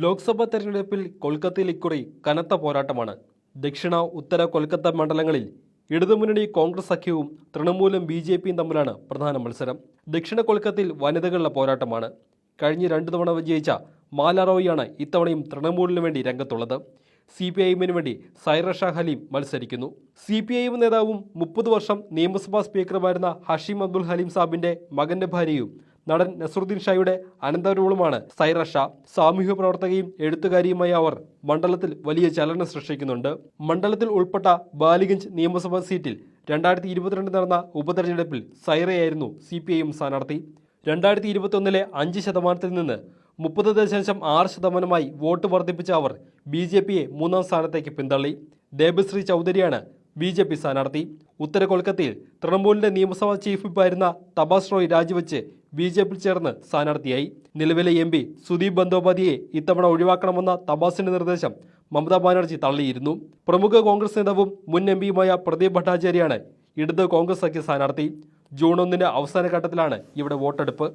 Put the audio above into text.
ലോക്സഭാ തെരഞ്ഞെടുപ്പിൽ കൊൽക്കത്തയിൽ ഇക്കുറി കനത്ത പോരാട്ടമാണ്. ദക്ഷിണ ഉത്തര കൊൽക്കത്ത മണ്ഡലങ്ങളിൽ ഇടതുമുന്നണി കോൺഗ്രസ് സഖ്യവും തൃണമൂലും BJPയും തമ്മിലാണ് പ്രധാന മത്സരം. ദക്ഷിണ കൊൽക്കത്തയിൽ വനിതകളുടെ പോരാട്ടമാണ്. കഴിഞ്ഞ 2 തവണ വിജയിച്ച മാല റോയിയാണ് ഇത്തവണയും തൃണമൂലിനു വേണ്ടി രംഗത്തുള്ളത്. CPIഎമ്മിനു വേണ്ടി സൈറ ഷാ ഹലീം മത്സരിക്കുന്നു. CPIഎം നേതാവും 30 വർഷം നിയമസഭാ സ്പീക്കറുമായിരുന്ന ഹഷീം അബ്ദുൽ ഹലീം സാബിന്റെ മകന്റെ ഭാര്യയും നടൻ നസറുദ്ദീൻ ഷായുടെ അനന്തരവളുമാണ് സൈറ ഷാ. സാമൂഹ്യ പ്രവർത്തകയും എഴുത്തുകാരിയുമായ അവർ മണ്ഡലത്തിൽ വലിയ ചലനം സൃഷ്ടിക്കുന്നുണ്ട്. മണ്ഡലത്തിൽ ഉൾപ്പെട്ട ബാലിഗഞ്ച് നിയമസഭാ സീറ്റിൽ 2022 നടന്ന ഉപതെരഞ്ഞെടുപ്പിൽ സൈറയായിരുന്നു CPIഎം സ്ഥാനാർത്ഥി. 2021 5% നിന്ന് 30.6% വോട്ട് വർദ്ധിപ്പിച്ച അവർ BJPയെ 3ാം സ്ഥാനത്തേക്ക് പിന്തള്ളി. ദേബശ്രീ ചൗധരിയാണ് BJP സ്ഥാനാർത്ഥി. ഉത്തര കൊൽക്കത്തയിൽ തൃണമൂലിന്റെ നിയമസഭാ ചീഫ് വിപ്പായിരുന്ന തപാസ് റോയ് രാജിവെച്ച് BJPയിൽ ചേർന്ന് സ്ഥാനാർത്ഥിയായി. നിലവിലെ MP സുദീപ് ബന്ദോപാധ്യായെ ഇത്തവണ ഒഴിവാക്കണമെന്ന തപാസിന്റെ നിർദ്ദേശം മമതാ ബാനർജി തള്ളിയിരുന്നു. പ്രമുഖ കോൺഗ്രസ് നേതാവും മുൻ MPയുമായ പ്രദീപ് ഭട്ടാചാര്യയാണ് ഇടത് കോൺഗ്രസ് സഖ്യ സ്ഥാനാർത്ഥി. ജൂൺ 1 അവസാന ഘട്ടത്തിലാണ് ഇവിടെ വോട്ടെടുപ്പ്.